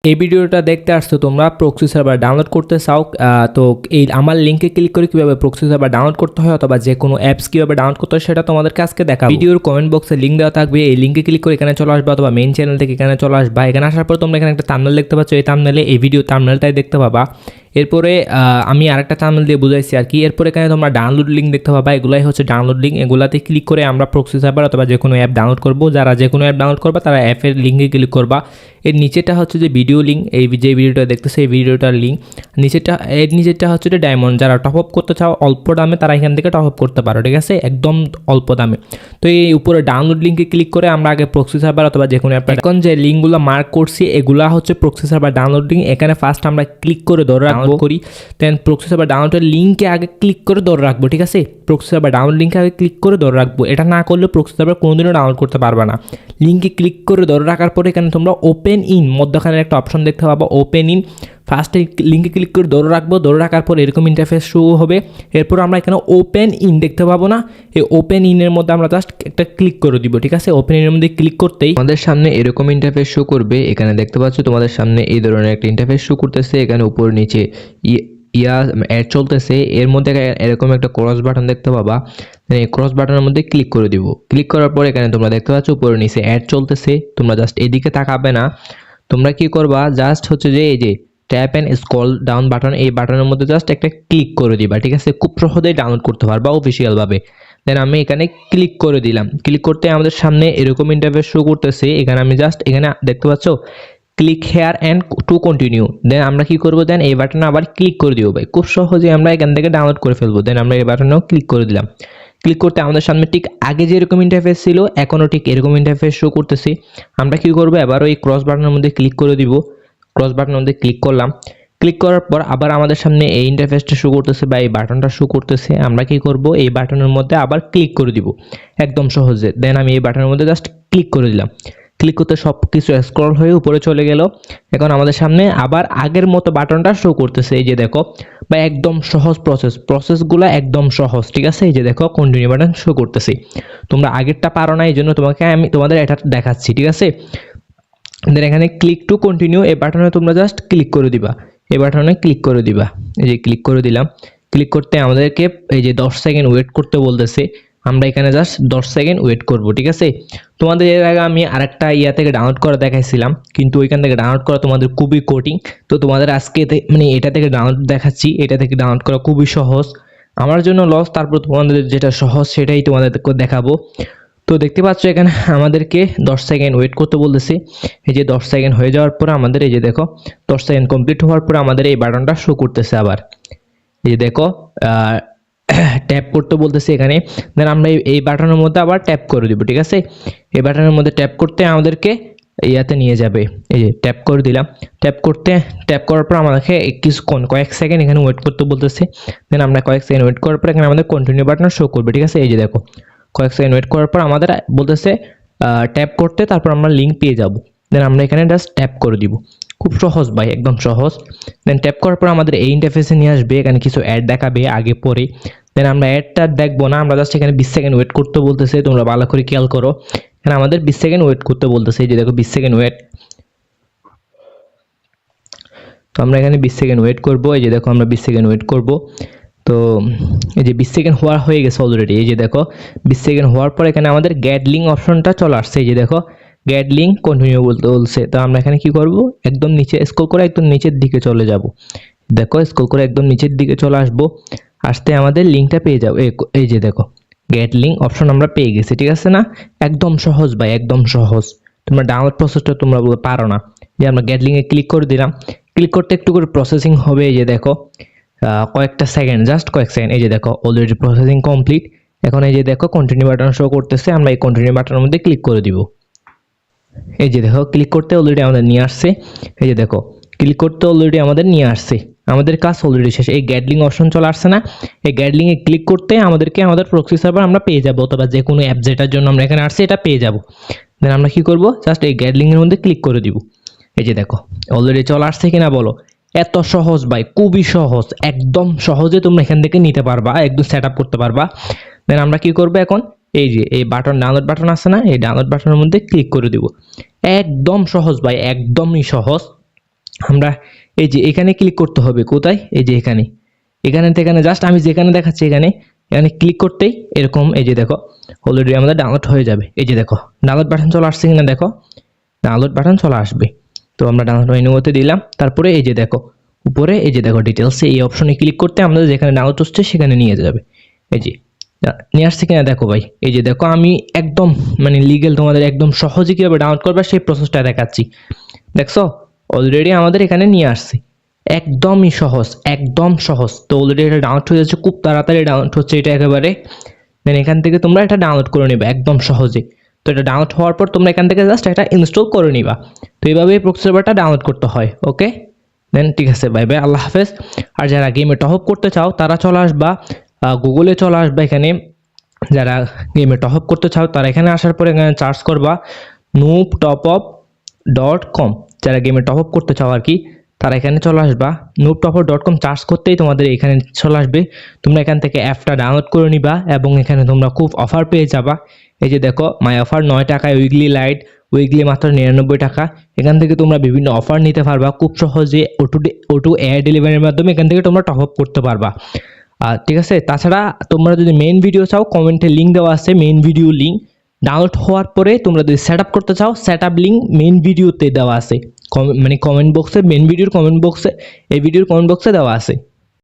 এই ভিডিওটা দেখতে আসছো তোমরা প্রক্সি সার্ভার ডাউনলোড করতে চাও তো এই আমার লিংকে ক্লিক করে কিভাবে প্রক্সি সার্ভার ডাউনলোড করতে হয় অথবা যে কোনো অ্যাপস কিভাবে ডাউনলোড করতে হয় সেটা তোমাদেরকে আজকে দেখাবো। ভিডিওর কমেন্ট বক্সে লিংক দেওয়া থাকবে, এই লিংকে ক্লিক করে এখানে চলে আসবে অথবা মেইন চ্যানেল থেকে এখানে চলে আসবা। এখানে আসার পর তোমরা এখানে একটা থাম্বনেল দেখতে পাচ্ছ, এই থাম্বনেলে এই ভিডিও থাম্বনেলটাই দেখতে পাবা। এরপরে আমি আরেকটা থাম্বনেল দিয়ে বুঝাইছি আর কি। এরপর এখানে তোমরা ডাউনলোড লিঙ্ক দেখতে পাবা, এগুলাই হচ্ছে ডাউনলোড লিঙ্ক। এগুলাতে ক্লিক করে আমরা প্রক্সি সার্ভার অথবা যে কোনো অ্যাপ ডাউনলোড করবো। যারা যে কোনো অ্যাপ ডাউনলোড করবা তারা অ্যাপের লিঙ্কে ক্লিক করবা। এর নিচেটা হচ্ছে যে ভিডিও লিঙ্ক, এই যে ভিডিওটা দেখতেছে এই ভিডিওটার লিঙ্ক। নিচেরটা হচ্ছে যে ডায়মন্ড, যারা টপ আপ করতে চাও অল্প দামে তারা এখান থেকে টপ আপ করতে পারো, ঠিক আছে, একদম অল্প দামে। তো এই উপরে ডাউনলোড লিঙ্কে ক্লিক করে আমরা আগে প্রক্সি সার্ভার অথবা যে কোনো অ্যাপ, এখন যে লিঙ্কগুলো মার্ক করছি এগুলা হচ্ছে প্রক্সি সার্ভার ডাউনলোড লিঙ্ক। এখানে ফার্স্ট আমরা ক্লিক করে ধরে রাখবো করি, দেন প্রক্সি সার্ভার ডাউনলোডের লিঙ্কে আগে ক্লিক করে ধরে রাখবো, ঠিক আছে। প্রক্সি সার্ভার ডাউনলোড লিঙ্কে আগে ক্লিক করে ধরে রাখবো, এটা না করলে প্রক্সি সার্ভার কোনোদিনও ডাউনলোড করতে পারবে না। লিঙ্কে ক্লিক করে ধরে রাখার পরে এখানে তোমরা ওপেন ইন মধ্যখানে একটা অপশন দেখতে পাবো, ওপেন ইন। ফার্স্টে লিঙ্কে ক্লিক করে ধরে রাখবো, ধরে রাখার পর এরকম ইন্টারফেস শুরু হবে। এরপর আমরা এখানে ওপেন ইন দেখতে পাবো না, এই ওপেন ইনের মধ্যে আমরা জাস্ট একটা ক্লিক করে দিব, ঠিক আছে। ওপেন ইনের মধ্যে ক্লিক করতেই আমাদের সামনে এরকম ইন্টারফেস শো করবে। এখানে দেখতে পাচ্ছ তোমাদের সামনে এই ধরনের একটা ইন্টারফেস শো করতেছে। এখানে উপর নিচে অ্যাড চলতেছে, এর মধ্যে এরকম একটা ক্রস বাটন দেখতে পাবা। এই ক্রস বাটনের মধ্যে ক্লিক করে দিব। ক্লিক করার পর এখানে তোমরা দেখতে পাচ্ছ উপরে নিচে অ্যাড চলতেছে। তোমরা জাস্ট এদিকে তাকাবে না, তোমরা কি করবা, জাস্ট হচ্ছে যে এই যে tap and scroll down button, এই বাটনের মধ্যে জাস্ট একটা ক্লিক করে দিবা, ঠিক আছে। খুব সহজেই ডাউনলোড করতে পারবা অফিসিয়ালভাবে। দেন আমি এখানে ক্লিক করে দিলাম। ক্লিক করতে আমাদের সামনে এরকম ইন্টারফেস শো করতেছে। এখানে আমি জাস্ট এখানে দেখতে পাচ্ছ click here and to continue. Then আমরা কি করবো, দেন এই বাটনে আবার ক্লিক করে দিব। ভাই খুব সহজে আমরা এখান থেকে ডাউনলোড করে ফেলবো। দেন আমরা এই বাটনেও ক্লিক করে দিলাম। ক্লিক করতে আমাদের সামনে ঠিক আগে যেরকম ইন্টারফেস ছিল এখনও ঠিক এরকম ইন্টারফেস শো করতেছে। আমরা কি করবো, এবার ওই ক্রস বাটনের মধ্যে ক্লিক করে দিব। ক্রস বাটনের মধ্যে ক্লিক করলাম। ক্লিক করার পর আবার আমাদের সামনে এই ইন্টারফেসটা শো করতেছে বা এই বাটনটা শো করতেছে। আমরা কি করব, এই বাটনের মধ্যে আবার ক্লিক করে দিব একদম সহজে। দেন আমি এই বাটনের মধ্যে জাস্ট ক্লিক করে দিলাম। ক্লিক করতে সব কিছু স্ক্রল হয়ে উপরে চলে গেল। এখন আমাদের সামনে আবার আগের মতো বাটনটা শো করতেছে, এই যে দেখো। বা একদম সহজ প্রসেসগুলো একদম সহজ, ঠিক আছে। এই যে দেখো কন্টিনিউ বাটন শো করতেছে। তোমরা আগেরটা পারো না, এই জন্য তোমাদের এটা দেখাচ্ছি, ঠিক আছে। দেন এখানে ক্লিক টু কন্টিনিউ এই বাটনে তোমরা জাস্ট ক্লিক করে দিবা। এই বাটনে ক্লিক করে দিবা, এই যে ক্লিক করে দিলাম। ক্লিক করতে আমাদেরকে এই যে 10 সেকেন্ড ওয়েট করতে বলতেছে। আমরা এখানে জাস্ট 10 সেকেন্ড ওয়েট করব, ঠিক আছে। তোমাদের এর আগে আমি আরেকটা ইয়া থেকে ডাউনলোড করা দেখাইছিলাম, কিন্তু ওইখান থেকে ডাউনলোড করা তোমাদের খুবই কঠিন। তো তোমাদের আজকে মানে এটা থেকে ডাউনলোড দেখাচ্ছি, এটা থেকে ডাউনলোড করা খুবই সহজ। আমার জন্য লস, তারপর তোমাদের যেটা সহজ সেটাই তোমাদেরকে দেখাবো। তো দেখতে পাচ্ছ এখানে আমাদেরকে 10 সেকেন্ড ওয়েট করতে বলতেছে। এই যে 10 সেকেন্ড হয়ে যাওয়ার পর আমাদের এই যে দেখো 10 সেকেন্ড কমপ্লিট হওয়ার পর আমাদের এই বাটনটা শো করতেছে আবার। এই যে দেখো ট্যাপ করতে বলতেছে এখানে। দেন আমরা এই বাটনের মধ্যে আবার ট্যাপ করে দিব, ঠিক আছে। এই বাটনের মধ্যে ট্যাপ করতে আমাদেরকে ইয়াতে নিয়ে যাবে, এই যে ট্যাপ করে দিলাম। ট্যাপ করার পর আমাদেরকে কিছুক্ষণ কয়েক সেকেন্ড এখানে ওয়েট করতে বলতেছে। দেন আমরা কয়েক সেকেন্ড ওয়েট করার পর এখানে আমাদের কন্টিনিউ বাটন শো করবে, ঠিক আছে। এই যে দেখো কয়েক সেকেন্ড ওয়েট করার পর আমাদের বলতেছে ট্যাপ করতে, তারপর আমরা লিঙ্ক পেয়ে যাব। দেন আমরা এখানে জাস্ট ট্যাপ করে দিব। খুব সহজ ভাই, একদম সহজ। দেন ট্যাপ করার পর আমাদের এই ইন্টারফেসে নিয়ে আসবে। এখানে কিছু অ্যাড দেখাবে আগে পরে। দেন আমরা অ্যাডটা দেখবো না, আমরা জাস্ট এখানে 20 সেকেন্ড ওয়েট করতে বলতেছে। তোমরা ভালো করে খেয়াল করো, এখানে আমাদের 20 সেকেন্ড ওয়েট করতে বলতেছে। এই যে দেখো 20 সেকেন্ড ওয়েট। তো আমরা এখানে 20 সেকেন্ড ওয়েট করব। এই যে দেখো আমরা 20 সেকেন্ড ওয়েট করব। তো এই যে 20 সেকেন্ড হয়ে গেছে অলরেডি। এই যে দেখো 20 সেকেন্ড হওয়ার পর এখানে আমাদের গেট লিঙ্ক অপশনটা চলে আসছে। এই যে দেখো গেট লিঙ্ক কন্টিনিউ বলছে। তো আমরা এখানে কি করব, একদম নিচে স্ক্রল করে একদম নিচের দিকে চলে যাব। দেখো স্ক্রল করে একদম নিচের দিকে চলে আসবো। আসতে আমাদের লিঙ্কটা পেয়ে যাবো। এই যে দেখো গেট লিঙ্ক অপশন আমরা পেয়ে গেছি, ঠিক আছে না। একদম সহজ ভাই, একদম সহজ। তোমরা ডাউনলোড প্রসেসটা তোমরা পারো না। যে আমরা গেট লিঙ্কে ক্লিক করে দিলাম। ক্লিক করতে একটু করে প্রসেসিং হবে। এই যে দেখো কয়েকটা সেকেন্ড, জাস্ট কয়েক সেকেন্ড। এই যে দেখো অলরেডি প্রসেসিং কমপ্লিট। এখন এই যে দেখো কন্টিনিউ বাটন শো করতেছে। আমরা এই কন্টিনিউ বাটনের মধ্যে ক্লিক করে দিব। এই যে দেখো ক্লিক করতে অলরেডি আমাদের নিয়ে আসছে। এই যে দেখো ক্লিক করতে অলরেডি আমাদের নিয়ে আসছে। আমাদের কাজ অলরেডি শেষ। এই গ্যাডলিং অপশন চলে আসছে না, এই গ্যাডলিং এ ক্লিক করতে আমাদেরকে আমাদের প্রক্সি সার্ভার আমরা পেয়ে যাব, অথবা যে কোনো অ্যাপ যেটার জন্য আমরা এখানে আসছি এটা পেয়ে যাব। দেন আমরা কি করব, জাস্ট এই গ্যাডলিং এর মধ্যে ক্লিক করে দিব। এই যে দেখো অলরেডি চলে আসছে কিনা বলো। এত সহজ ভাই, খুবই সহজ, একদম সহজে তোমরা এখান থেকে নিতে পারবা, একদম সেট আপ করতে পারবা। দেন আমরা কি করব এখন, এই যে এই বাটন ডাউনলোড বাটন আছে না, এই ডাউনলোড বাটনের মধ্যে ক্লিক করে দিব। একদম সহজ ভাই, একদমই সহজ। আমরা এই যে এখানে ক্লিক করতে হবে, কোথায়, এই যে এখানে, এখানে থেকে এখানে জাস্ট আমি যেখানে দেখাচ্ছি এখানে ক্লিক করতেই এরকম এই যে দেখো অলরেডি আমাদের ডাউনলোড হয়ে যাবে। এই যে দেখো ডাউনলোড বাটন চলে আসছে কিনা, দেখো ডাউনলোড বাটন চলে আসবে। তো আমরা ডাউনলোড মেনুতে দিলাম, তারপরে এই যে দেখো উপরে এই যে দেখো ডিটেলসে এই অপশনে ক্লিক করতে আমাদের যেখানে ডাউনলোড হচ্ছে সেখানে নিয়ে যাবে। এই যে নিয়ে আসছে কিনা দেখো ভাই, এই যে দেখো আমি একদম মানে লিগ্যাল তোমাদের একদম সহজে কীভাবে ডাউনলোড করবে সেই প্রসেসটা দেখাচ্ছি। দেখছো অলরেডি আমাদের এখানে নিয়ে আসছে, একদমই সহজ, একদম সহজ। তো অলরেডি এটা ডাউনলোড হয়ে যাচ্ছে, খুব তাড়াতাড়ি ডাউনলোড হচ্ছে এটা একেবারে। দেন এখান থেকে তোমরা এটা ডাউনলোড করে নেবে একদম সহজে। তো এটা ডাউনলোড হওয়ার পর তোমরা এখান থেকে জাস্ট এটা ইনস্টল করে নিবা। তো এইভাবে প্রক্সি সার্ভারটা ডাউনলোড করতে হয়। ওকে দেন ঠিক আছে, বাই বাই, আল্লাহ হাফেজ। আর যারা গেমে টপ আপ করতে চাও তারা চলে আসবা গুগলে, চলে আসবা এখানে। যারা গেমে টপ আপ করতে চাও তারা এখানে আসার পরে এখানে সার্চ করবা noobtopup.com। যারা গেমে টপ আপ করতে চাও আর কি তারা এখানে চলে আসবা, noobtopup.com সার্চ করতেই তোমাদের এখানে চলে আসবে। তোমরা এখান থেকে অ্যাপটা ডাউনলোড করে নিবা এবং এখানে তোমরা খুব অফার পেয়ে যাবা। এই যে দেখো মাই অফার 9 টাকায় উইকলি লাইট, উইকলি মাত্র 99 টাকা। এখান থেকে তোমরা বিভিন্ন অফার নিতে পারবা খুব সহজে, ওটু এয়ার ডেলিভারির মাধ্যমে এখান থেকে তোমরা টপ আপ করতে পারবা। ঠিক আছে, তাছাড়া তোমরা যদি মেইন ভিডিও চাও কমেন্টে লিঙ্ক দেওয়া আছে, মেইন ভিডিও লিঙ্ক। ডাউনলোড হওয়ার পরে তোমরা যদি সেট আপ করতে চাও সেট আপ লিঙ্ক মেইন ভিডিওতে দেওয়া আছে, মানে কমেন্ট বক্সে, মেইন ভিডিওর কমেন্ট বক্সে, এই ভিডিওর কমেন্ট বক্সে দেওয়া আছে।